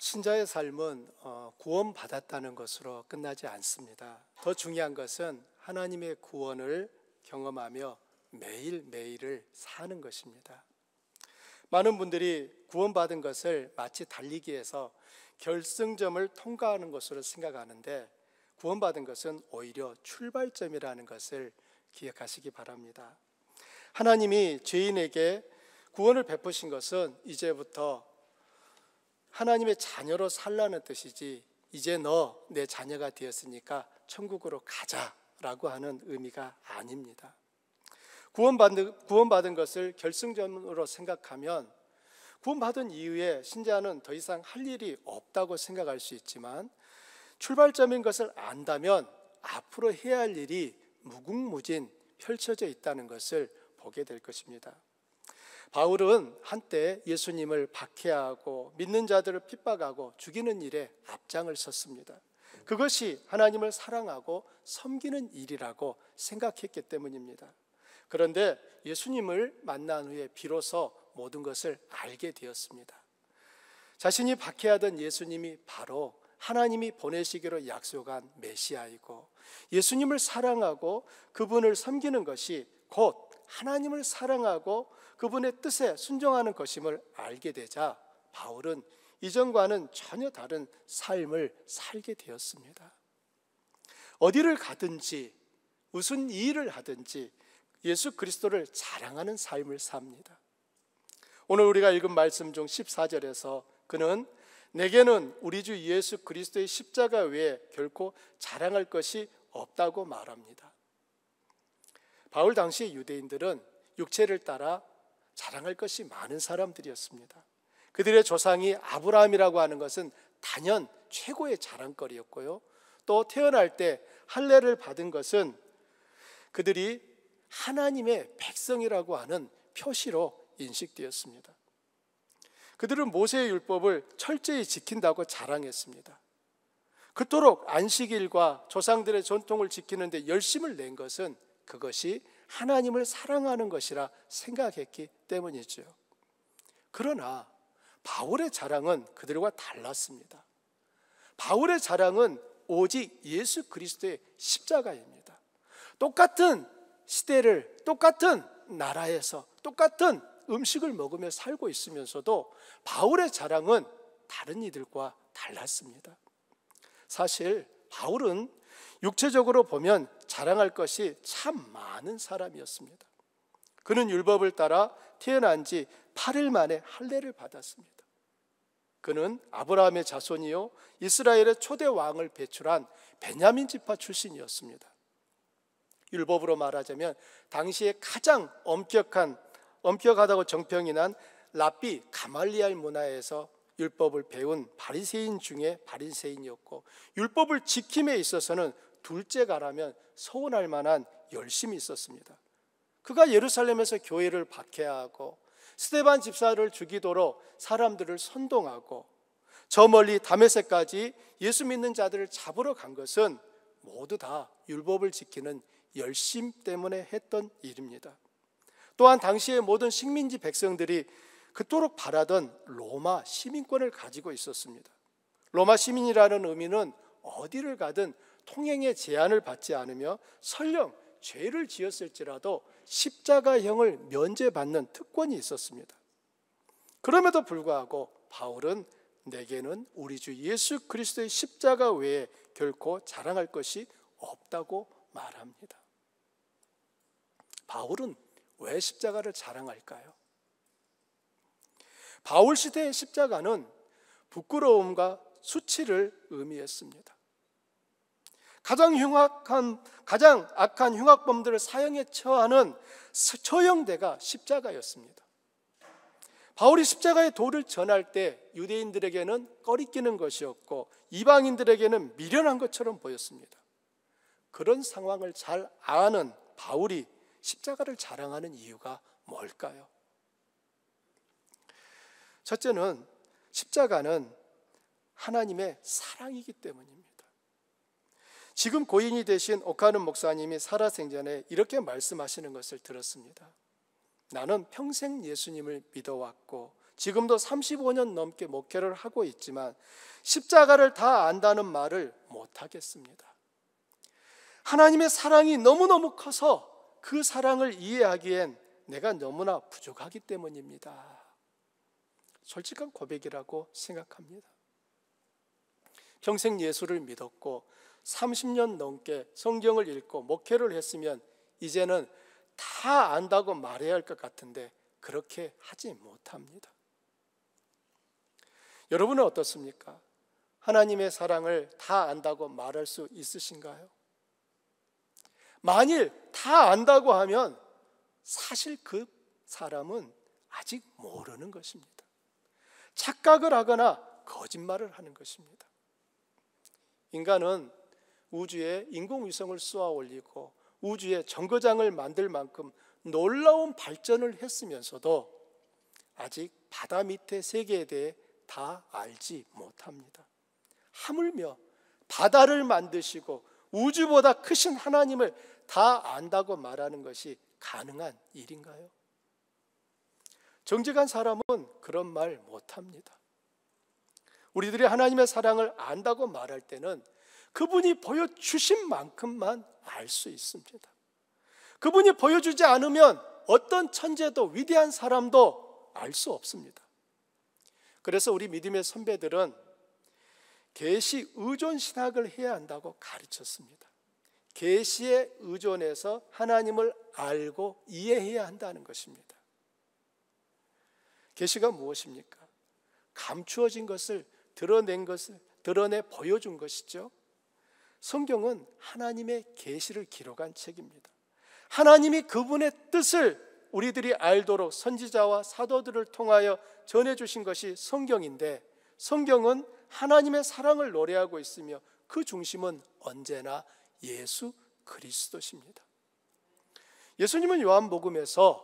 신자의 삶은 구원받았다는 것으로 끝나지 않습니다. 더 중요한 것은 하나님의 구원을 경험하며 매일매일을 사는 것입니다. 많은 분들이 구원받은 것을 마치 달리기에서 결승점을 통과하는 것으로 생각하는데, 구원받은 것은 오히려 출발점이라는 것을 기억하시기 바랍니다. 하나님이 죄인에게 구원을 베푸신 것은 이제부터 하나님의 자녀로 살라는 뜻이지, 이제 너 내 자녀가 되었으니까 천국으로 가자라고 하는 의미가 아닙니다. 구원받은 것을 결승점으로 생각하면 구원받은 이후에 신자는 더 이상 할 일이 없다고 생각할 수 있지만, 출발점인 것을 안다면 앞으로 해야 할 일이 무궁무진 펼쳐져 있다는 것을 보게 될 것입니다. 바울은 한때 예수님을 박해하고 믿는 자들을 핍박하고 죽이는 일에 앞장을 섰습니다. 그것이 하나님을 사랑하고 섬기는 일이라고 생각했기 때문입니다. 그런데 예수님을 만난 후에 비로소 모든 것을 알게 되었습니다. 자신이 박해하던 예수님이 바로 하나님이 보내시기로 약속한 메시아이고, 예수님을 사랑하고 그분을 섬기는 것이 곧 하나님을 사랑하고 그분의 뜻에 순종하는 것임을 알게 되자 바울은 이전과는 전혀 다른 삶을 살게 되었습니다. 어디를 가든지 무슨 일을 하든지 예수 그리스도를 자랑하는 삶을 삽니다. 오늘 우리가 읽은 말씀 중 14절에서 그는 내게는 우리 주 예수 그리스도의 십자가 외에 결코 자랑할 것이 없다고 말합니다. 바울 당시 유대인들은 육체를 따라 자랑할 것이 많은 사람들이었습니다. 그들의 조상이 아브라함이라고 하는 것은 단연 최고의 자랑거리였고요, 또 태어날 때 할례를 받은 것은 그들이 하나님의 백성이라고 하는 표시로 인식되었습니다. 그들은 모세의 율법을 철저히 지킨다고 자랑했습니다. 그토록 안식일과 조상들의 전통을 지키는데 열심을 낸 것은 그것이 하나님을 사랑하는 것이라 생각했기 때문이죠. 그러나 바울의 자랑은 그들과 달랐습니다. 바울의 자랑은 오직 예수 그리스도의 십자가입니다. 똑같은 시대를 똑같은 나라에서 똑같은 음식을 먹으며 살고 있으면서도 바울의 자랑은 다른 이들과 달랐습니다. 사실 바울은 육체적으로 보면 자랑할 것이 참 많은 사람이었습니다. 그는 율법을 따라 태어난 지 8일 만에 할례를 받았습니다. 그는 아브라함의 자손이요 이스라엘의 초대 왕을 배출한 베냐민 지파 출신이었습니다. 율법으로 말하자면 당시에 가장 엄격하다고 정평이 난 랍비 가말리알 문화에서 율법을 배운 바리새인 중에 바리새인이었고, 율법을 지킴에 있어서는 둘째가라면 서운할 만한 열심이 있었습니다. 그가 예루살렘에서 교회를 박해하고 스데반 집사를 죽이도록 사람들을 선동하고 저 멀리 다메섹까지 예수 믿는 자들을 잡으러 간 것은 모두 다 율법을 지키는 열심 때문에 했던 일입니다. 또한 당시의 모든 식민지 백성들이 그토록 바라던 로마 시민권을 가지고 있었습니다. 로마 시민이라는 의미는 어디를 가든 통행의 제한을 받지 않으며 설령 죄를 지었을지라도 십자가형을 면제받는 특권이 있었습니다. 그럼에도 불구하고 바울은 내게는 우리 주 예수 그리스도의 십자가 외에 결코 자랑할 것이 없다고 말합니다. 바울은 왜 십자가를 자랑할까요? 바울 시대의 십자가는 부끄러움과 수치를 의미했습니다. 가장 악한 흉악범들을 사형에 처하는 처형대가 십자가였습니다. 바울이 십자가의 도를 전할 때 유대인들에게는 꺼리끼는 것이었고 이방인들에게는 미련한 것처럼 보였습니다. 그런 상황을 잘 아는 바울이 십자가를 자랑하는 이유가 뭘까요? 첫째는 십자가는 하나님의 사랑이기 때문입니다. 지금 고인이 되신 오카는 목사님이 살아생전에 이렇게 말씀하시는 것을 들었습니다. 나는 평생 예수님을 믿어왔고 지금도 35년 넘게 목회를 하고 있지만 십자가를 다 안다는 말을 못하겠습니다. 하나님의 사랑이 너무너무 커서 그 사랑을 이해하기엔 내가 너무나 부족하기 때문입니다. 솔직한 고백이라고 생각합니다. 평생 예수를 믿었고 30년 넘게 성경을 읽고 목회를 했으면 이제는 다 안다고 말해야 할 것 같은데 그렇게 하지 못합니다. 여러분은 어떻습니까? 하나님의 사랑을 다 안다고 말할 수 있으신가요? 만일 다 안다고 하면 사실 그 사람은 아직 모르는 것입니다. 착각을 하거나 거짓말을 하는 것입니다. 인간은 우주에 인공위성을 쏘아 올리고 우주에 정거장을 만들 만큼 놀라운 발전을 했으면서도 아직 바다 밑의 세계에 대해 다 알지 못합니다. 하물며 바다를 만드시고 우주보다 크신 하나님을 다 안다고 말하는 것이 가능한 일인가요? 정직한 사람은 그런 말 못합니다. 우리들이 하나님의 사랑을 안다고 말할 때는 그분이 보여주신 만큼만 알 수 있습니다. 그분이 보여주지 않으면 어떤 천재도 위대한 사람도 알 수 없습니다. 그래서 우리 믿음의 선배들은 계시 의존 신학을 해야 한다고 가르쳤습니다. 계시에 의존해서 하나님을 알고 이해해야 한다는 것입니다. 계시가 무엇입니까? 감추어진 것을 드러내 보여준 것이죠. 성경은 하나님의 계시를 기록한 책입니다. 하나님이 그분의 뜻을 우리들이 알도록 선지자와 사도들을 통하여 전해주신 것이 성경인데, 성경은 하나님의 사랑을 노래하고 있으며 그 중심은 언제나 예수 그리스도십니다. 예수님은 요한복음에서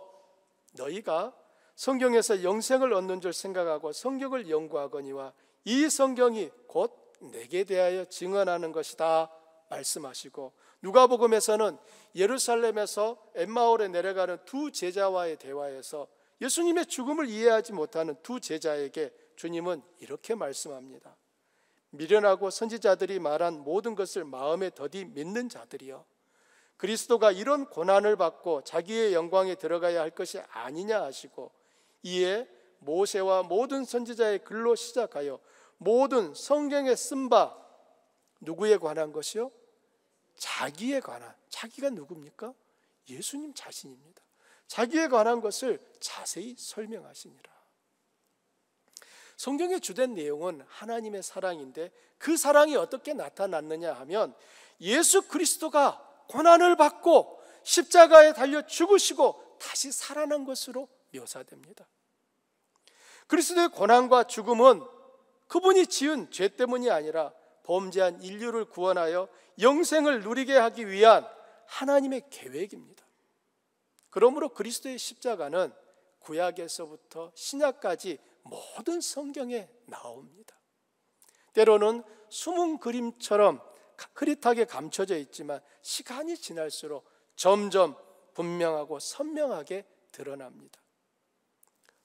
너희가 성경에서 영생을 얻는 줄 생각하고 성경을 연구하거니와 이 성경이 곧 내게 대하여 증언하는 것이다 말씀하시고, 누가복음에서는 예루살렘에서 엠마올에 내려가는 두 제자와의 대화에서 예수님의 죽음을 이해하지 못하는 두 제자에게 주님은 이렇게 말씀합니다. 미련하고 선지자들이 말한 모든 것을 마음에 더디 믿는 자들이여, 그리스도가 이런 고난을 받고 자기의 영광에 들어가야 할 것이 아니냐 하시고, 이에 모세와 모든 선지자의 글로 시작하여 모든 성경에 쓴 바 누구에 관한 것이요? 자기에 관한, 자기가 누굽니까? 예수님 자신입니다. 자기에 관한 것을 자세히 설명하시니라. 성경의 주된 내용은 하나님의 사랑인데 그 사랑이 어떻게 나타났느냐 하면 예수 그리스도가 고난을 받고 십자가에 달려 죽으시고 다시 살아난 것으로 묘사됩니다. 그리스도의 고난과 죽음은 그분이 지은 죄 때문이 아니라 범죄한 인류를 구원하여 영생을 누리게 하기 위한 하나님의 계획입니다. 그러므로 그리스도의 십자가는 구약에서부터 신약까지 모든 성경에 나옵니다. 때로는 숨은 그림처럼 흐릿하게 감춰져 있지만 시간이 지날수록 점점 분명하고 선명하게 드러납니다.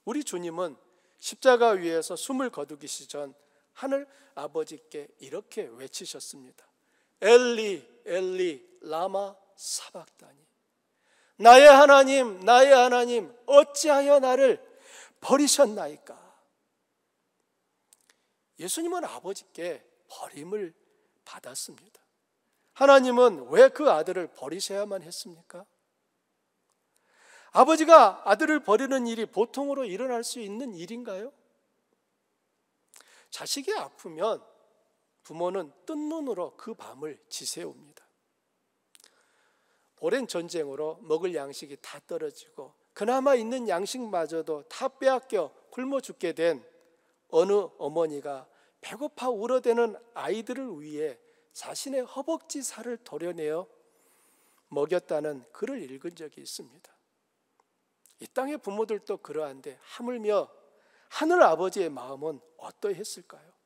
우리 주님은 십자가 위에서 숨을 거두기시 전 하늘 아버지께 이렇게 외치셨습니다. 엘리 엘리 라마 사박다니, 나의 하나님 나의 하나님 어찌하여 나를 버리셨나이까. 예수님은 아버지께 버림을 받았습니다. 하나님은 왜 그 아들을 버리셔야만 했습니까? 아버지가 아들을 버리는 일이 보통으로 일어날 수 있는 일인가요? 자식이 아프면 부모는 뜬 눈으로 그 밤을 지새웁니다. 오랜 전쟁으로 먹을 양식이 다 떨어지고 그나마 있는 양식마저도 다 빼앗겨 굶어 죽게 된 어느 어머니가 배고파 울어대는 아이들을 위해 자신의 허벅지 살을 도려내어 먹였다는 글을 읽은 적이 있습니다. 이 땅의 부모들도 그러한데 하물며 하늘 아버지의 마음은 어떠했을까요?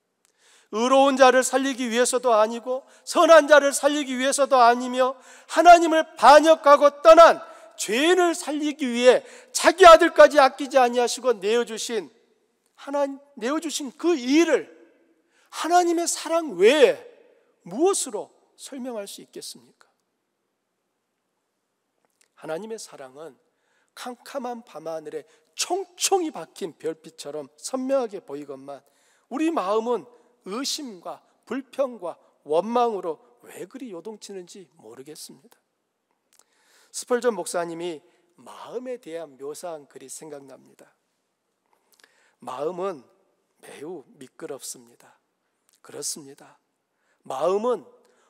의로운 자를 살리기 위해서도 아니고 선한 자를 살리기 위해서도 아니며 하나님을 반역하고 떠난 죄인을 살리기 위해 자기 아들까지 아끼지 아니하시고 내어주신 하나님 내어주신 그 일을 하나님의 사랑 외에 무엇으로 설명할 수 있겠습니까? 하나님의 사랑은 캄캄한 밤하늘에 총총이 박힌 별빛처럼 선명하게 보이건만 우리 마음은 의심과 불평과 원망으로 왜 그리 요동치는지 모르겠습니다. 스펄전 목사님이 마음에 대한 묘사한 글이 생각납니다. 마음은 매우 미끄럽습니다. 그렇습니다. 마음은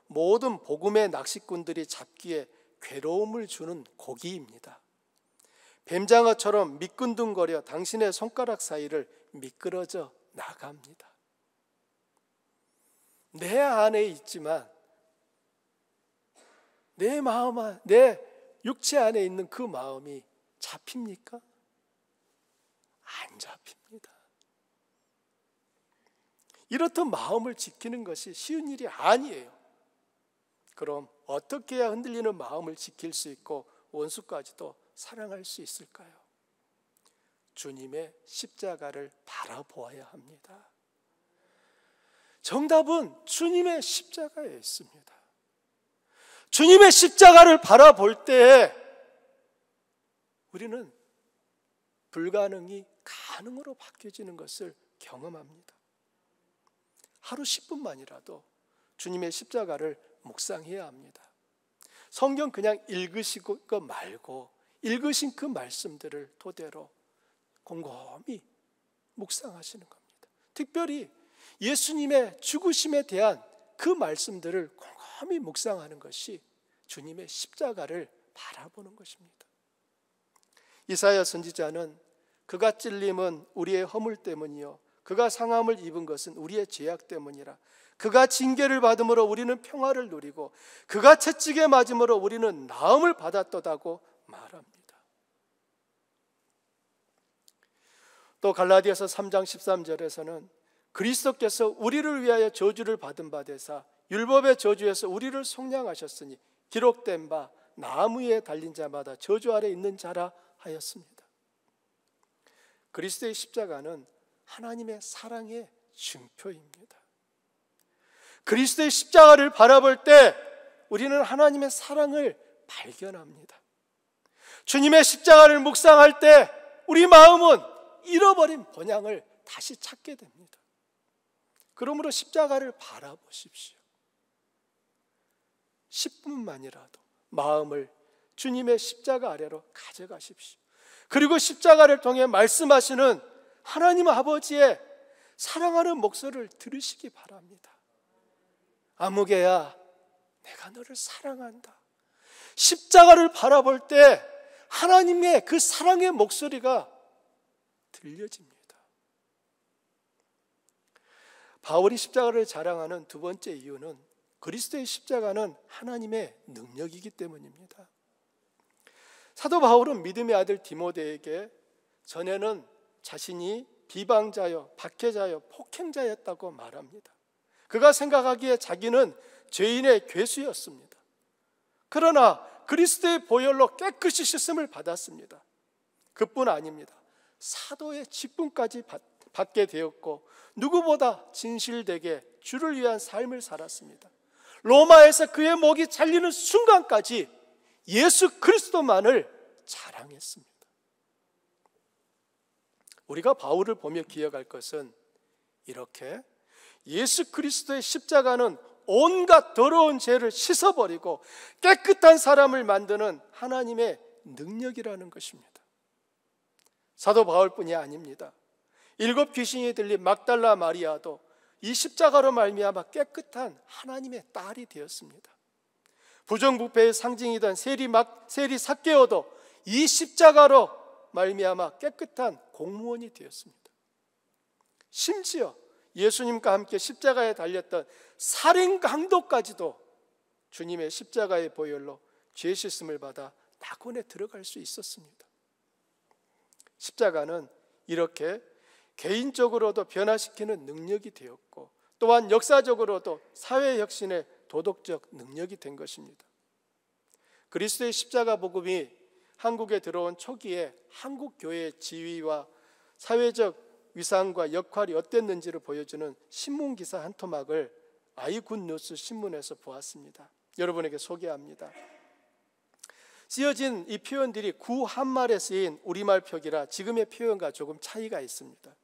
모든 복음의 낚시꾼들이 잡기에 괴로움을 주는 고기입니다. 뱀장어처럼 미끈둥거려 당신의 손가락 사이를 미끄러져 나갑니다. 내 안에 있지만 내 마음, 내 육체 안에 있는 그 마음이 잡힙니까? 안 잡힙니다. 이렇듯 마음을 지키는 것이 쉬운 일이 아니에요. 그럼 어떻게 해야 흔들리는 마음을 지킬 수 있고 원수까지도 사랑할 수 있을까요? 주님의 십자가를 바라보아야 합니다. 정답은 주님의 십자가에 있습니다. 주님의 십자가를 바라볼 때 우리는 불가능이 가능으로 바뀌어지는 것을 경험합니다. 하루 10분만이라도 주님의 십자가를 묵상해야 합니다. 성경 그냥 읽으시고 거 말고 읽으신 그 말씀들을 토대로 곰곰이 묵상하시는 겁니다. 특별히 예수님의 죽으심에 대한 그 말씀들을 곰곰이 묵상하는 것이 주님의 십자가를 바라보는 것입니다. 이사야 선지자는 그가 찔림은 우리의 허물 때문이요 그가 상함을 입은 것은 우리의 죄악 때문이라. 그가 징계를 받음으로 우리는 평화를 누리고 그가 채찍에 맞음으로 우리는 나음을 받았도다고 말합니다. 또 갈라디아서 3장 13절에서는 그리스도께서 우리를 위하여 저주를 받은 바 되사 율법의 저주에서 우리를 속량하셨으니 기록된 바 나무 위에 달린 자마다 저주 아래 있는 자라 하였습니다. 그리스도의 십자가는 하나님의 사랑의 증표입니다. 그리스도의 십자가를 바라볼 때 우리는 하나님의 사랑을 발견합니다. 주님의 십자가를 묵상할 때 우리 마음은 잃어버린 본향을 다시 찾게 됩니다. 그러므로 십자가를 바라보십시오. 10분만이라도 마음을 주님의 십자가 아래로 가져가십시오. 그리고 십자가를 통해 말씀하시는 하나님 아버지의 사랑하는 목소리를 들으시기 바랍니다. 아무개야, 내가 너를 사랑한다. 십자가를 바라볼 때 하나님의 그 사랑의 목소리가 들려집니다. 바울이 십자가를 자랑하는 두 번째 이유는 그리스도의 십자가는 하나님의 능력이기 때문입니다. 사도 바울은 믿음의 아들 디모데에게 전에는 자신이 비방자요, 박해자요, 폭행자였다고 말합니다. 그가 생각하기에 자기는 죄인의 괴수였습니다. 그러나 그리스도의 보혈로 깨끗이 씻음을 받았습니다. 그뿐 아닙니다. 사도의 직분까지 받게 되었고 누구보다 진실되게 주를 위한 삶을 살았습니다. 로마에서 그의 목이 잘리는 순간까지 예수 그리스도만을 자랑했습니다. 우리가 바울을 보며 기억할 것은 이렇게 예수 그리스도의 십자가는 온갖 더러운 죄를 씻어버리고 깨끗한 사람을 만드는 하나님의 능력이라는 것입니다. 사도 바울뿐이 아닙니다. 7 귀신이 들린 막달라 마리아도 이 십자가로 말미암아 깨끗한 하나님의 딸이 되었습니다. 부정부패의 상징이던 세리 삭개오도 이 십자가로 말미암아 깨끗한 공무원이 되었습니다. 심지어 예수님과 함께 십자가에 달렸던 살인 강도까지도 주님의 십자가의 보혈로 죄 씻음을 받아 낙원에 들어갈 수 있었습니다. 십자가는 이렇게 개인적으로도 변화시키는 능력이 되었고 또한 역사적으로도 사회혁신의 도덕적 능력이 된 것입니다. 그리스도의 십자가 복음이 한국에 들어온 초기에 한국 교회의 지위와 사회적 위상과 역할이 어땠는지를 보여주는 신문기사 한 토막을 아이굿뉴스 신문에서 보았습니다. 여러분에게 소개합니다. 쓰여진 이 표현들이 구한말에 쓰인 우리말 표기라 지금의 표현과 조금 차이가 있습니다.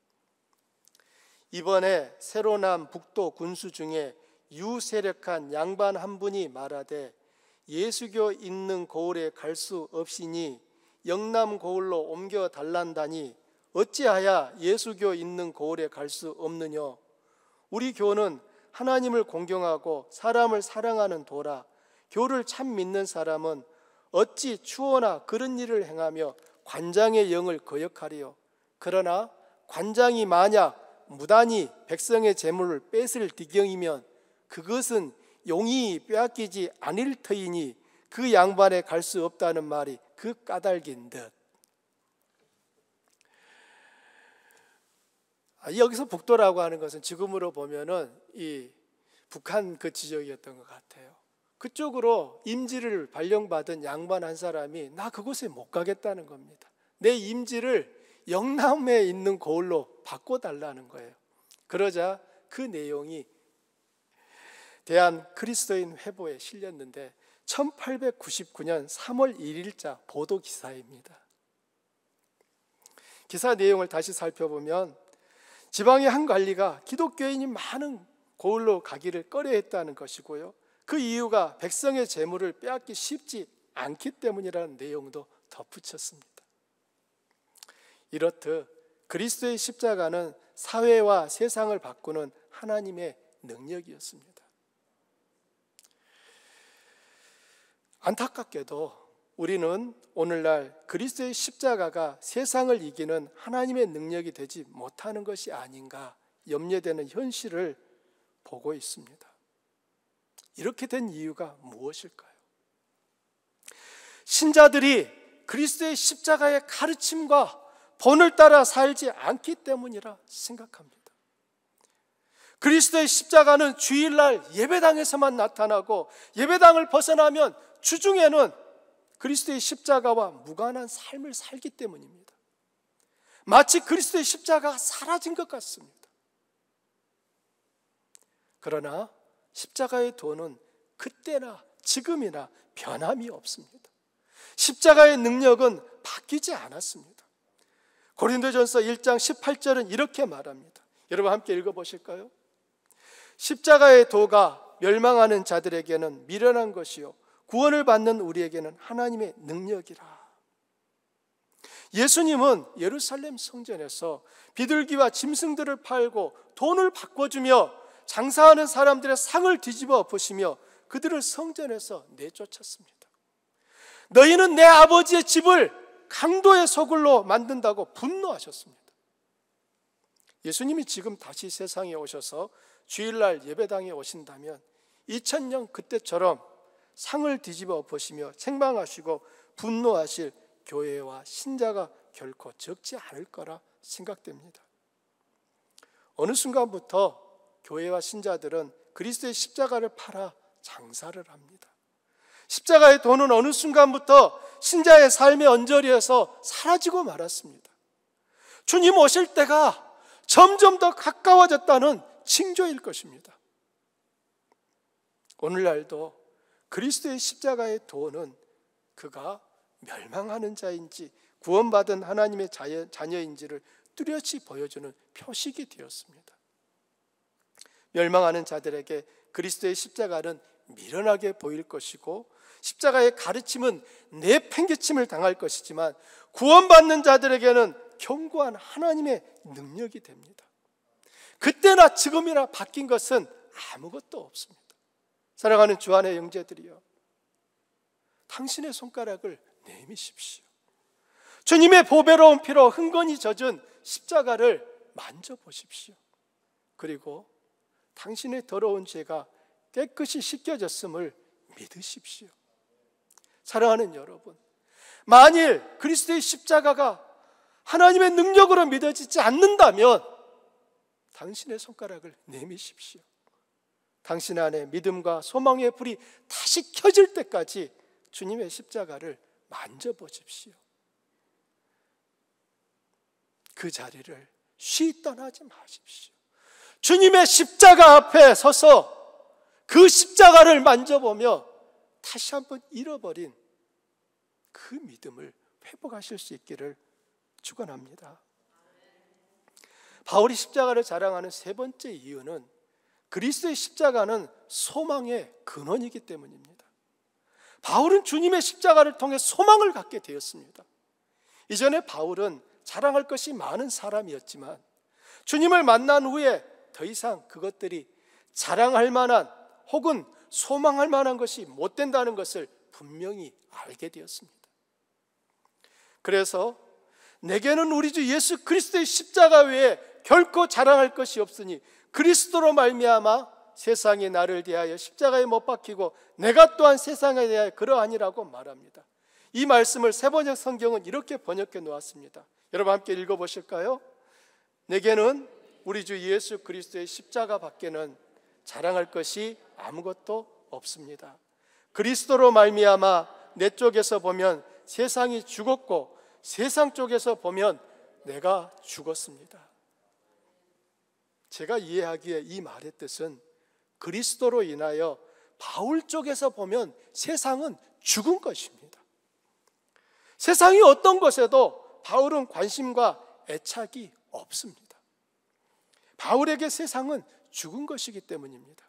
이번에 새로 난 북도 군수 중에 유세력한 양반 한 분이 말하되 예수교 있는 고을에 갈 수 없이니 영남 고을로 옮겨 달란다니 어찌하여 예수교 있는 고을에 갈 수 없느냐. 우리 교는 하나님을 공경하고 사람을 사랑하는 도라. 교를 참 믿는 사람은 어찌 추호나 그런 일을 행하며 관장의 영을 거역하리요. 그러나 관장이 만약 무단히 백성의 재물을 뺏을 지경이면 그것은 용이 빼앗기지 아닐 터이니 그 양반에 갈 수 없다는 말이 그 까닭인 듯. 여기서 북도라고 하는 것은 지금으로 보면은 이 북한 그 지역이었던 것 같아요. 그쪽으로 임지를 발령받은 양반 한 사람이 나 그곳에 못 가겠다는 겁니다. 내 임지를 영남에 있는 고을로 바꿔달라는 거예요. 그러자 그 내용이 대한 그리스도인 회보에 실렸는데 1899년 3월 1일자 보도기사입니다. 기사 내용을 다시 살펴보면 지방의 한 관리가 기독교인이 많은 고을로 가기를 꺼려했다는 것이고요, 그 이유가 백성의 재물을 빼앗기 쉽지 않기 때문이라는 내용도 덧붙였습니다. 이렇듯 그리스도의 십자가는 사회와 세상을 바꾸는 하나님의 능력이었습니다. 안타깝게도 우리는 오늘날 그리스도의 십자가가 세상을 이기는 하나님의 능력이 되지 못하는 것이 아닌가 염려되는 현실을 보고 있습니다. 이렇게 된 이유가 무엇일까요? 신자들이 그리스도의 십자가의 가르침과 본을 따라 살지 않기 때문이라 생각합니다. 그리스도의 십자가는 주일날 예배당에서만 나타나고 예배당을 벗어나면 주중에는 그리스도의 십자가와 무관한 삶을 살기 때문입니다. 마치 그리스도의 십자가가 사라진 것 같습니다. 그러나 십자가의 도는 그때나 지금이나 변함이 없습니다. 십자가의 능력은 바뀌지 않았습니다. 고린도전서 1장 18절은 이렇게 말합니다. 여러분 함께 읽어보실까요? 십자가의 도가 멸망하는 자들에게는 미련한 것이요 구원을 받는 우리에게는 하나님의 능력이라. 예수님은 예루살렘 성전에서 비둘기와 짐승들을 팔고 돈을 바꿔주며 장사하는 사람들의 상을 뒤집어 엎으시며 그들을 성전에서 내쫓았습니다. 너희는 내 아버지의 집을 강도의 소굴로 만든다고 분노하셨습니다. 예수님이 지금 다시 세상에 오셔서 주일날 예배당에 오신다면 2000년 그때처럼 상을 뒤집어 엎으시며 책망하시고 분노하실 교회와 신자가 결코 적지 않을 거라 생각됩니다. 어느 순간부터 교회와 신자들은 그리스도의 십자가를 팔아 장사를 합니다. 십자가의 도는 어느 순간부터 신자의 삶의 언저리에서 사라지고 말았습니다. 주님 오실 때가 점점 더 가까워졌다는 징조일 것입니다. 오늘날도 그리스도의 십자가의 도는 그가 멸망하는 자인지 구원받은 하나님의 자녀인지를 뚜렷이 보여주는 표식이 되었습니다. 멸망하는 자들에게 그리스도의 십자가는 미련하게 보일 것이고 십자가의 가르침은 내팽개침을 당할 것이지만 구원받는 자들에게는 견고한 하나님의 능력이 됩니다. 그때나 지금이나 바뀐 것은 아무것도 없습니다. 사랑하는 주안의 형제들이여, 당신의 손가락을 내미십시오. 주님의 보배로운 피로 흥건히 젖은 십자가를 만져보십시오. 그리고 당신의 더러운 죄가 깨끗이 씻겨졌음을 믿으십시오. 사랑하는 여러분, 만일 그리스도의 십자가가 하나님의 능력으로 믿어지지 않는다면 당신의 손가락을 내미십시오. 당신 안에 믿음과 소망의 불이 다시 켜질 때까지 주님의 십자가를 만져보십시오. 그 자리를 쉬 떠나지 마십시오. 주님의 십자가 앞에 서서 그 십자가를 만져보며 다시 한번 잃어버린 그 믿음을 회복하실 수 있기를 축원합니다. 바울이 십자가를 자랑하는 세 번째 이유는 그리스도의 십자가는 소망의 근원이기 때문입니다. 바울은 주님의 십자가를 통해 소망을 갖게 되었습니다. 이전에 바울은 자랑할 것이 많은 사람이었지만 주님을 만난 후에 더 이상 그것들이 자랑할 만한 혹은 소망할 만한 것이 못 된다는 것을 분명히 알게 되었습니다. 그래서 내게는 우리 주 예수 그리스도의 십자가 외에 결코 자랑할 것이 없으니 그리스도로 말미암아 세상이 나를 대하여 십자가에 못 박히고 내가 또한 세상에 대하여 그러하니라고 말합니다. 이 말씀을 세번역 성경은 이렇게 번역해 놓았습니다. 여러분 함께 읽어보실까요? 내게는 우리 주 예수 그리스도의 십자가 밖에는 자랑할 것이 아무것도 없습니다. 그리스도로 말미암아 내 쪽에서 보면 세상이 죽었고 세상 쪽에서 보면 내가 죽었습니다. 제가 이해하기에 이 말의 뜻은 그리스도로 인하여 바울 쪽에서 보면 세상은 죽은 것입니다. 세상이 어떤 것에도 바울은 관심과 애착이 없습니다. 바울에게 세상은 죽은 것이기 때문입니다.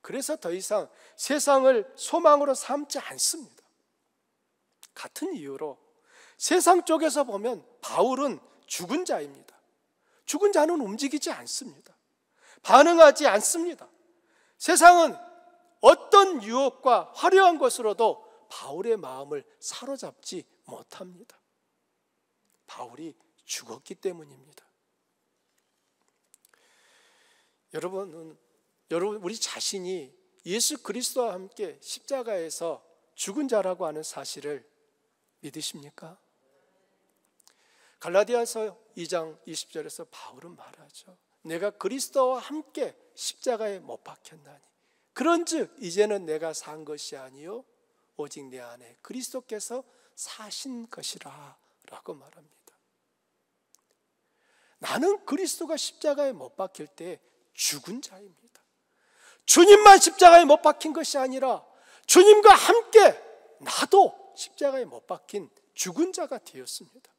그래서 더 이상 세상을 소망으로 삼지 않습니다. 같은 이유로 세상 쪽에서 보면 바울은 죽은 자입니다. 죽은 자는 움직이지 않습니다. 반응하지 않습니다. 세상은 어떤 유혹과 화려한 것으로도 바울의 마음을 사로잡지 못합니다. 바울이 죽었기 때문입니다. 여러분 우리 자신이 예수 그리스도와 함께 십자가에서 죽은 자라고 하는 사실을 믿으십니까? 갈라디아서 2장 20절에서 바울은 말하죠. 내가 그리스도와 함께 십자가에 못 박혔나니 그런즉 이제는 내가 산 것이 아니요 오직 내 안에 그리스도께서 사신 것이라 라고 말합니다. 나는 그리스도가 십자가에 못 박힐 때 죽은 자입니다. 주님만 십자가에 못 박힌 것이 아니라 주님과 함께 나도 십자가에 못 박힌 죽은 자가 되었습니다.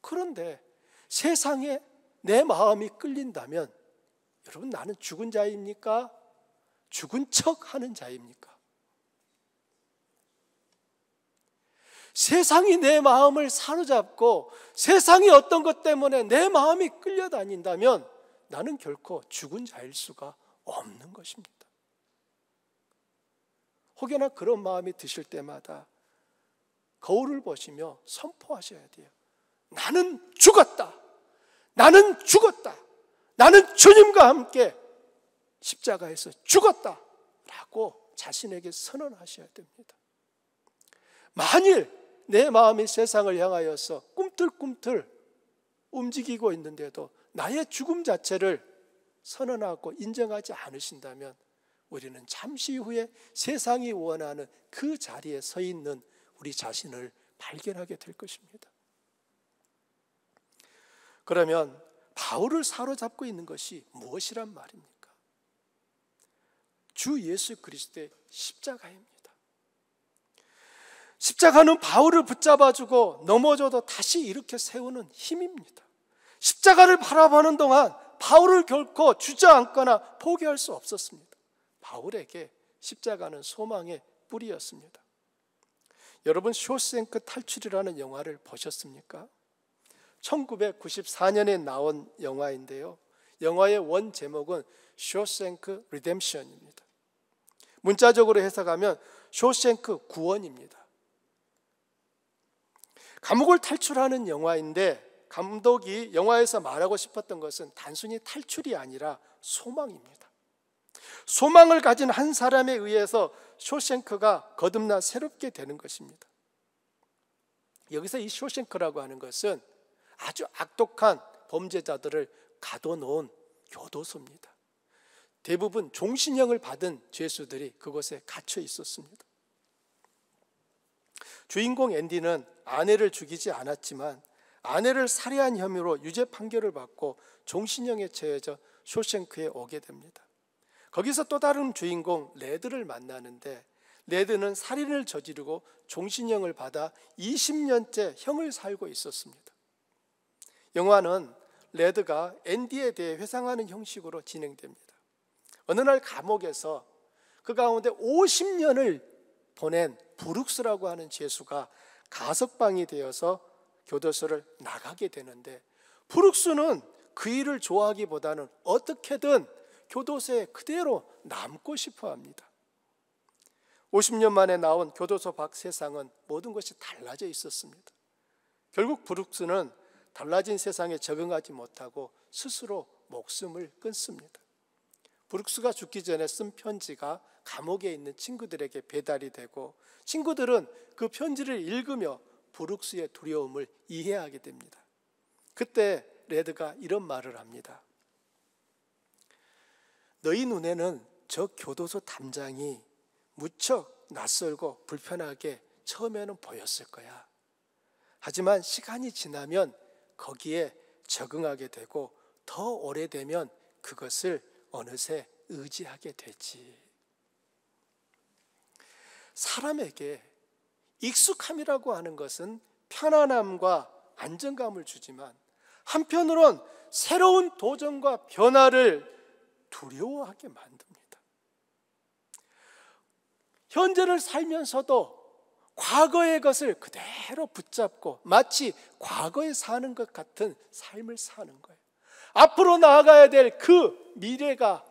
그런데 세상에 내 마음이 끌린다면 여러분 나는 죽은 자입니까? 죽은 척 하는 자입니까? 세상이 내 마음을 사로잡고 세상이 어떤 것 때문에 내 마음이 끌려다닌다면 나는 결코 죽은 자일 수가 없는 것입니다. 혹여나 그런 마음이 드실 때마다 거울을 보시며 선포하셔야 돼요. 나는 죽었다. 나는 죽었다. 나는 주님과 함께 십자가에서 죽었다 라고 자신에게 선언하셔야 됩니다. 만일 내 마음이 세상을 향하여서 꿈틀꿈틀 움직이고 있는데도 나의 죽음 자체를 선언하고 인정하지 않으신다면 우리는 잠시 후에 세상이 원하는 그 자리에 서 있는 우리 자신을 발견하게 될 것입니다. 그러면 바울을 사로잡고 있는 것이 무엇이란 말입니까? 주 예수 그리스도의 십자가입니다. 십자가는 바울을 붙잡아주고 넘어져도 다시 일으켜 세우는 힘입니다. 십자가를 바라보는 동안 바울을 결코 주저앉거나 포기할 수 없었습니다. 바울에게 십자가는 소망의 뿌리였습니다. 여러분 쇼생크 탈출이라는 영화를 보셨습니까? 1994년에 나온 영화인데요. 영화의 원 제목은 쇼생크 리뎀션입니다. 문자적으로 해석하면 쇼생크 구원입니다. 감옥을 탈출하는 영화인데 감독이 영화에서 말하고 싶었던 것은 단순히 탈출이 아니라 소망입니다. 소망을 가진 한 사람에 의해서 쇼생크가 거듭나 새롭게 되는 것입니다. 여기서 이 쇼생크라고 하는 것은 아주 악독한 범죄자들을 가둬놓은 교도소입니다. 대부분 종신형을 받은 죄수들이 그곳에 갇혀 있었습니다. 주인공 앤디는 아내를 죽이지 않았지만 아내를 살해한 혐의로 유죄 판결을 받고 종신형에 처해져 쇼생크에 오게 됩니다. 거기서 또 다른 주인공 레드를 만나는데, 레드는 살인을 저지르고 종신형을 받아 20년째 형을 살고 있었습니다. 영화는 레드가 앤디에 대해 회상하는 형식으로 진행됩니다. 어느 날 감옥에서 그 가운데 50년을 보낸 브룩스라고 하는 죄수가 가석방이 되어서 교도소를 나가게 되는데, 브룩스는 그 일을 좋아하기보다는 어떻게든 교도소에 그대로 남고 싶어 합니다. 50년 만에 나온 교도소 밖 세상은 모든 것이 달라져 있었습니다. 결국 브룩스는 달라진 세상에 적응하지 못하고 스스로 목숨을 끊습니다. 브룩스가 죽기 전에 쓴 편지가 감옥에 있는 친구들에게 배달이 되고, 친구들은 그 편지를 읽으며 브룩스의 두려움을 이해하게 됩니다. 그때 레드가 이런 말을 합니다. 너희 눈에는 저 교도소 담장이 무척 낯설고 불편하게 처음에는 보였을 거야. 하지만 시간이 지나면 거기에 적응하게 되고, 더 오래되면 그것을 어느새 의지하게 되지. 사람에게 익숙함이라고 하는 것은 편안함과 안정감을 주지만, 한편으론 새로운 도전과 변화를 두려워하게 만듭니다. 현재를 살면서도 과거의 것을 그대로 붙잡고 마치 과거에 사는 것 같은 삶을 사는 거예요. 앞으로 나아가야 될 그 미래가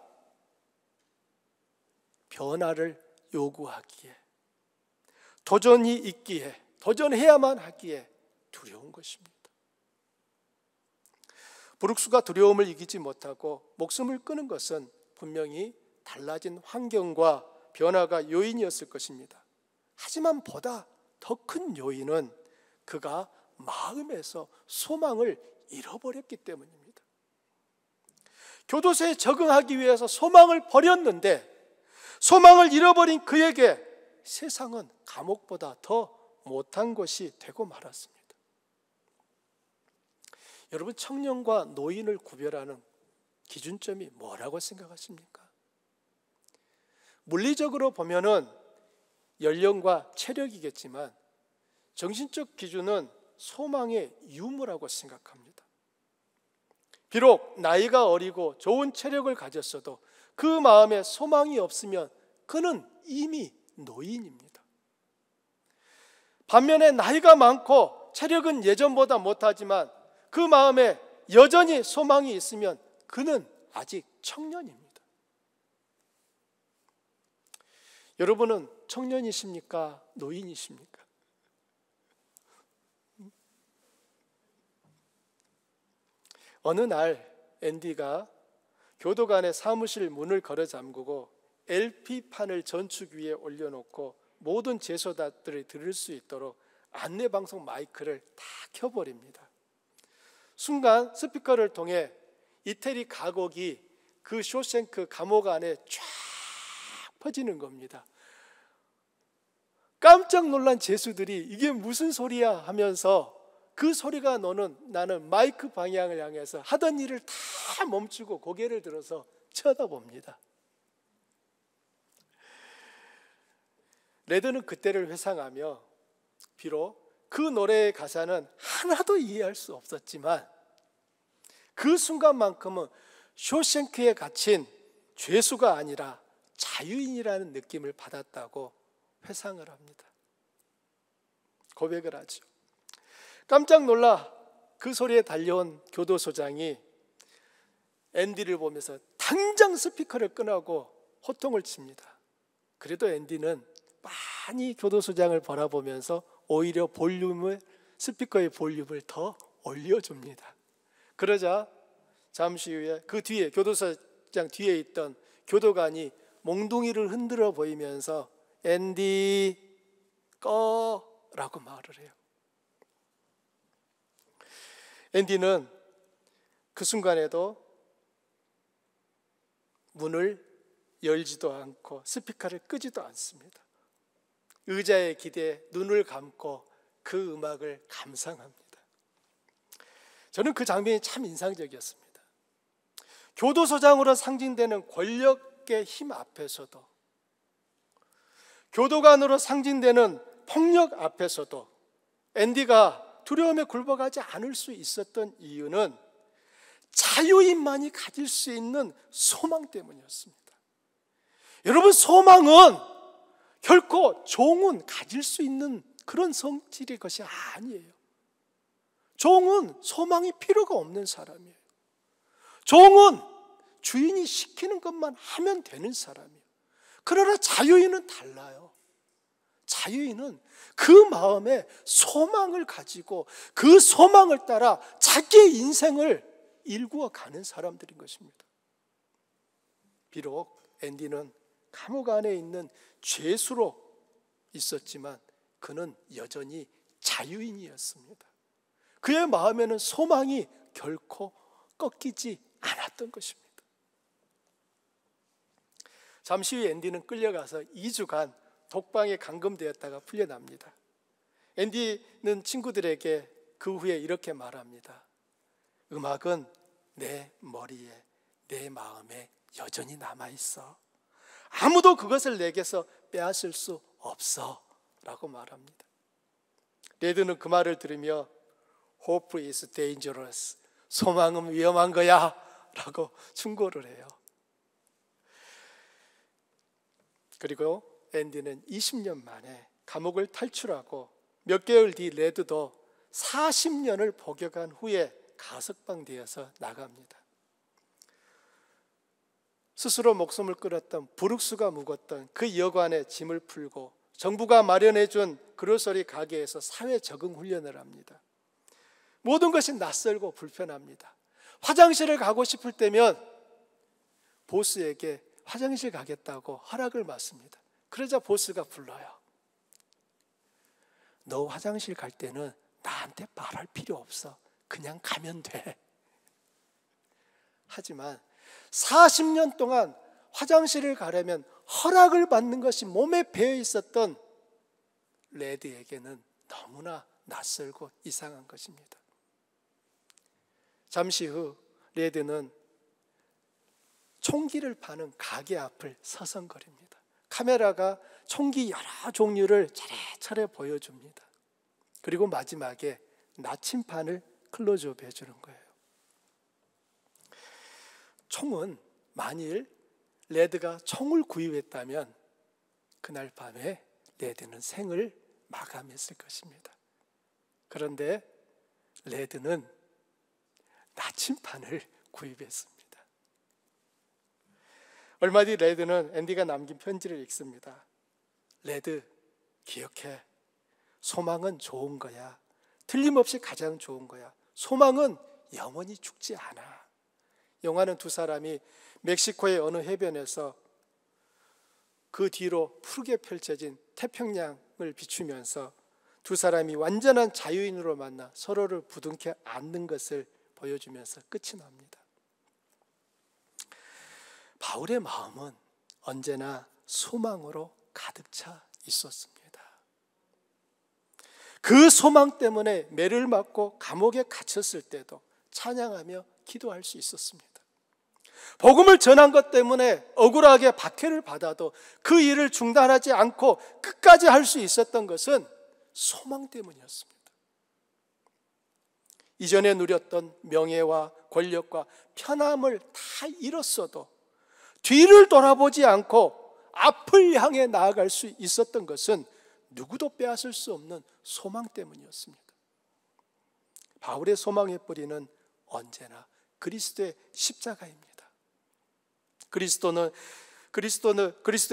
변화를 요구하기에, 도전이 있기에, 도전해야만 하기에 두려운 것입니다. 브룩스가 두려움을 이기지 못하고 목숨을 끊은 것은 분명히 달라진 환경과 변화가 요인이었을 것입니다. 하지만 보다 더 큰 요인은 그가 마음에서 소망을 잃어버렸기 때문입니다. 교도소에 적응하기 위해서 소망을 버렸는데, 소망을 잃어버린 그에게 세상은 감옥보다 더 못한 것이 되고 말았습니다. 여러분, 청년과 노인을 구별하는 기준점이 뭐라고 생각하십니까? 물리적으로 보면은 연령과 체력이겠지만, 정신적 기준은 소망의 유무라고 생각합니다. 비록 나이가 어리고 좋은 체력을 가졌어도 그 마음에 소망이 없으면 그는 이미 노인입니다. 반면에 나이가 많고 체력은 예전보다 못하지만 그 마음에 여전히 소망이 있으면 그는 아직 청년입니다. 여러분은 청년이십니까? 노인이십니까? 어느 날 앤디가 교도관의 사무실 문을 걸어 잠그고 LP판을 전축 위에 올려놓고 모든 제소자들이 들을 수 있도록 안내방송 마이크를 다 켜버립니다. 순간 스피커를 통해 이태리 가곡이 그 쇼생크 감옥 안에 쫙 퍼지는 겁니다. 깜짝 놀란 죄수들이 이게 무슨 소리야 하면서 그 소리가 나는 마이크 방향을 향해서 하던 일을 다 멈추고 고개를 들어서 쳐다봅니다. 레드는 그때를 회상하며 비록 그 노래의 가사는 하나도 이해할 수 없었지만 그 순간만큼은 쇼생크에 갇힌 죄수가 아니라 자유인이라는 느낌을 받았다고 회상을 합니다. 고백을 하죠. 깜짝 놀라 그 소리에 달려온 교도소장이 앤디를 보면서 당장 스피커를 끄라고 호통을 칩니다. 그래도 앤디는 많이 교도소장을 바라보면서 오히려 스피커의 볼륨을 더 올려줍니다. 그러자 잠시 후에 그 뒤에 교도소장 뒤에 있던 교도관이 몽둥이를 흔들어 보이면서 앤디 꺼라고 말을 해요. 앤디는 그 순간에도 문을 열지도 않고 스피커를 끄지도 않습니다. 의자에 기대 눈을 감고 그 음악을 감상합니다. 저는 그 장면이 참 인상적이었습니다. 교도소장으로 상징되는 권력의 힘 앞에서도, 교도관으로 상징되는 폭력 앞에서도 앤디가 두려움에 굴복하지 않을 수 있었던 이유는 자유인만이 가질 수 있는 소망 때문이었습니다. 여러분, 소망은 결코 종은 가질 수 있는 그런 성질의 것이 아니에요. 종은 소망이 필요가 없는 사람이에요. 종은 주인이 시키는 것만 하면 되는 사람이에요. 그러나 자유인은 달라요. 자유인은 그 마음에 소망을 가지고 그 소망을 따라 자기의 인생을 일구어 가는 사람들인 것입니다. 비록 앤디는 감옥 안에 있는 죄수로 있었지만 그는 여전히 자유인이었습니다. 그의 마음에는 소망이 결코 꺾이지 않았던 것입니다. 잠시 후 앤디는 끌려가서 2주간 독방에 감금되었다가 풀려납니다. 앤디는 친구들에게 그 후에 이렇게 말합니다. 음악은 내 머리에, 내 마음에 여전히 남아있어. 아무도 그것을 내게서 빼앗을 수 없어 라고 말합니다. 레드는 그 말을 들으며 Hope is dangerous, 소망은 위험한 거야 라고 충고를 해요. 그리고 앤디는 20년 만에 감옥을 탈출하고 몇 개월 뒤 레드도 40년을 복역한 후에 가석방되어서 나갑니다. 스스로 목숨을 끊었던 브룩스가 묵었던 그 여관에 짐을 풀고 정부가 마련해준 그로서리 가게에서 사회 적응 훈련을 합니다. 모든 것이 낯설고 불편합니다. 화장실을 가고 싶을 때면 보스에게 화장실 가겠다고 허락을 받습니다. 그러자 보스가 불러요. 너 화장실 갈 때는 나한테 말할 필요 없어. 그냥 가면 돼. 하지만 40년 동안 화장실을 가려면 허락을 받는 것이 몸에 배어 있었던 레드에게는 너무나 낯설고 이상한 것입니다. 잠시 후 레드는 총기를 파는 가게 앞을 서성거립니다. 카메라가 총기 여러 종류를 차례차례 보여줍니다. 그리고 마지막에 나침판을 클로즈업 해주는 거예요. 총은 만일 레드가 총을 구입했다면 그날 밤에 레드는 생을 마감했을 것입니다. 그런데 레드는 나침판을 구입했습니다. 얼마 뒤 레드는 앤디가 남긴 편지를 읽습니다. 레드, 기억해. 소망은 좋은 거야. 틀림없이 가장 좋은 거야. 소망은 영원히 죽지 않아. 영화는 두 사람이 멕시코의 어느 해변에서 그 뒤로 푸르게 펼쳐진 태평양을 비추면서 두 사람이 완전한 자유인으로 만나 서로를 부둥켜 안는 것을 보여주면서 끝이 납니다. 바울의 마음은 언제나 소망으로 가득 차 있었습니다. 그 소망 때문에 매를 맞고 감옥에 갇혔을 때도 찬양하며 기도할 수 있었습니다. 복음을 전한 것 때문에 억울하게 박해를 받아도 그 일을 중단하지 않고 끝까지 할 수 있었던 것은 소망 때문이었습니다. 이전에 누렸던 명예와 권력과 편함을 다 잃었어도 뒤를 돌아보지 않고 앞을 향해 나아갈 수 있었던 것은 누구도 빼앗을 수 없는 소망 때문이었습니다. 바울의 소망의 뿌리는 언제나 그리스도의 십자가입니다. 그리스도의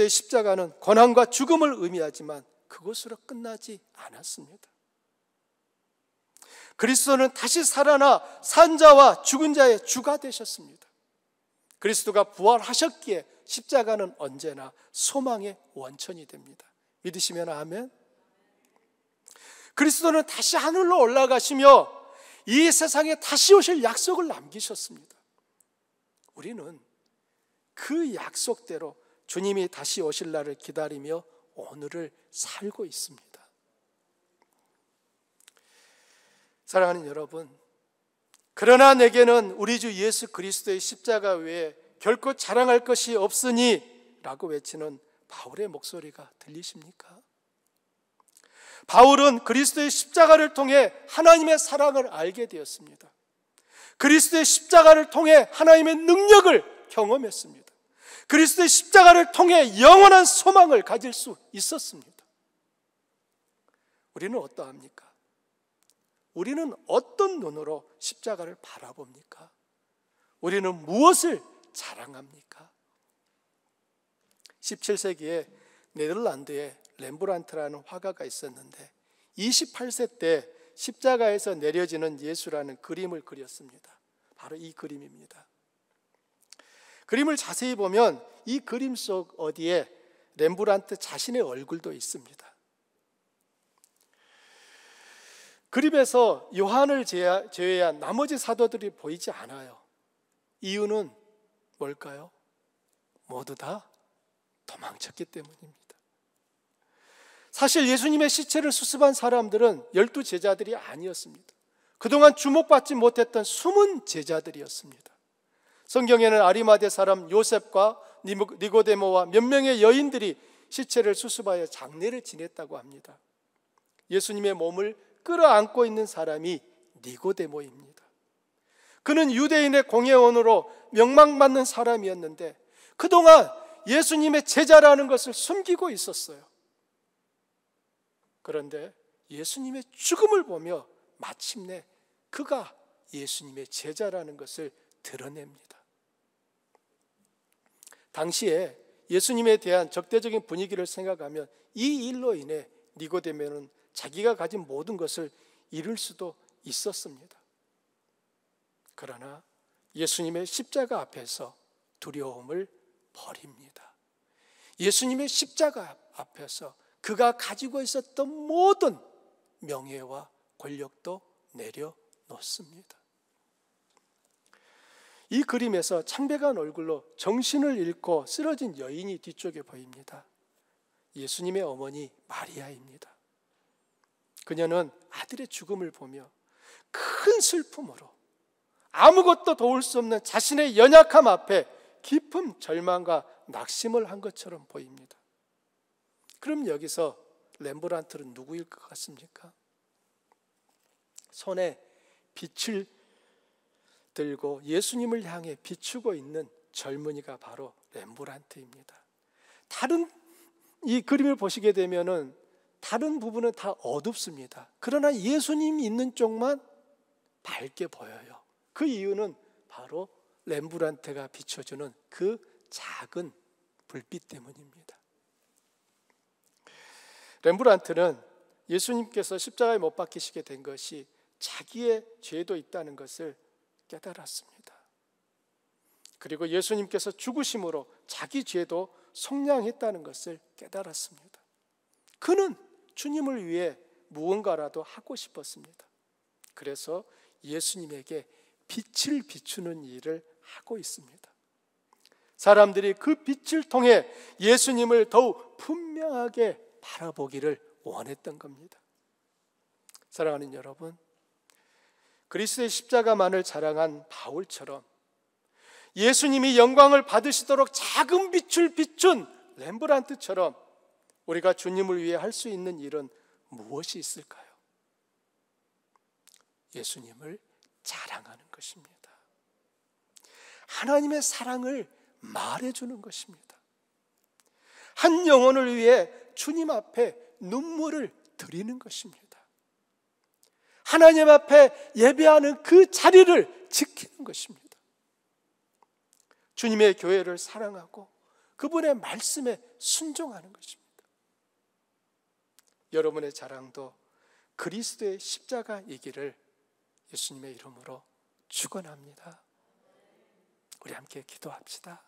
십자가는 고난과 죽음을 의미하지만 그것으로 끝나지 않았습니다. 그리스도는 다시 살아나 산 자와 죽은 자의 주가 되셨습니다. 그리스도가 부활하셨기에 십자가는 언제나 소망의 원천이 됩니다. 믿으시면 아멘. 그리스도는 다시 하늘로 올라가시며 이 세상에 다시 오실 약속을 남기셨습니다. 우리는 그 약속대로 주님이 다시 오실 날을 기다리며 오늘을 살고 있습니다. 사랑하는 여러분, 그러나 내게는 우리 주 예수 그리스도의 십자가 외에 결코 자랑할 것이 없으니 라고 외치는 바울의 목소리가 들리십니까? 바울은 그리스도의 십자가를 통해 하나님의 사랑을 알게 되었습니다. 그리스도의 십자가를 통해 하나님의 능력을 경험했습니다. 그리스도의 십자가를 통해 영원한 소망을 가질 수 있었습니다. 우리는 어떠합니까? 우리는 어떤 눈으로 십자가를 바라봅니까? 우리는 무엇을 자랑합니까? 17세기에 네덜란드에 렘브란트라는 화가가 있었는데 28세 때 십자가에서 내려지는 예수라는 그림을 그렸습니다. 바로 이 그림입니다. 그림을 자세히 보면 이 그림 속 어디에 렘브란트 자신의 얼굴도 있습니다. 그림에서 요한을 제외한 나머지 사도들이 보이지 않아요. 이유는 뭘까요? 모두 다 도망쳤기 때문입니다. 사실 예수님의 시체를 수습한 사람들은 12제자들이 아니었습니다. 그동안 주목받지 못했던 숨은 제자들이었습니다. 성경에는 아리마대 사람 요셉과 니고데모와 몇 명의 여인들이 시체를 수습하여 장례를 지냈다고 합니다. 예수님의 몸을 끌어안고 있는 사람이 니고데모입니다. 그는 유대인의 공회원으로 명망받는 사람이었는데 그동안 예수님의 제자라는 것을 숨기고 있었어요. 그런데 예수님의 죽음을 보며 마침내 그가 예수님의 제자라는 것을 드러냅니다. 당시에 예수님에 대한 적대적인 분위기를 생각하면 이 일로 인해 니고데모는 자기가 가진 모든 것을 잃을 수도 있었습니다. 그러나 예수님의 십자가 앞에서 두려움을 버립니다. 예수님의 십자가 앞에서 그가 가지고 있었던 모든 명예와 권력도 내려놓습니다. 이 그림에서 창백한 얼굴로 정신을 잃고 쓰러진 여인이 뒤쪽에 보입니다. 예수님의 어머니 마리아입니다. 그녀는 아들의 죽음을 보며 큰 슬픔으로 아무것도 도울 수 없는 자신의 연약함 앞에 깊은 절망과 낙심을 한 것처럼 보입니다. 그럼 여기서 렘브란트는 누구일 것 같습니까? 손에 빛을 들고 예수님을 향해 비추고 있는 젊은이가 바로 렘브란트입니다. 다른 이 그림을 보시게 되면은 다른 부분은 다 어둡습니다. 그러나 예수님이 있는 쪽만 밝게 보여요. 그 이유는 바로 렘브란트가 비춰주는 그 작은 불빛 때문입니다. 렘브란트는 예수님께서 십자가에 못 박히시게 된 것이 자기의 죄도 있다는 것을 깨달았습니다. 그리고 예수님께서 죽으심으로 자기 죄도 속량했다는 것을 깨달았습니다. 그는 주님을 위해 무언가라도 하고 싶었습니다. 그래서 예수님에게 빛을 비추는 일을 하고 있습니다. 사람들이 그 빛을 통해 예수님을 더욱 분명하게 바라보기를 원했던 겁니다. 사랑하는 여러분, 그리스도의 십자가만을 자랑한 바울처럼 예수님이 영광을 받으시도록 작은 빛을 비춘 렘브란트처럼 우리가 주님을 위해 할 수 있는 일은 무엇이 있을까요? 예수님을 자랑하는 것입니다. 하나님의 사랑을 말해주는 것입니다. 한 영혼을 위해 주님 앞에 눈물을 드리는 것입니다. 하나님 앞에 예배하는 그 자리를 지키는 것입니다. 주님의 교회를 사랑하고 그분의 말씀에 순종하는 것입니다. 여러분의 자랑도 그리스도의 십자가이기를 예수님의 이름으로 축원합니다. 우리 함께 기도합시다.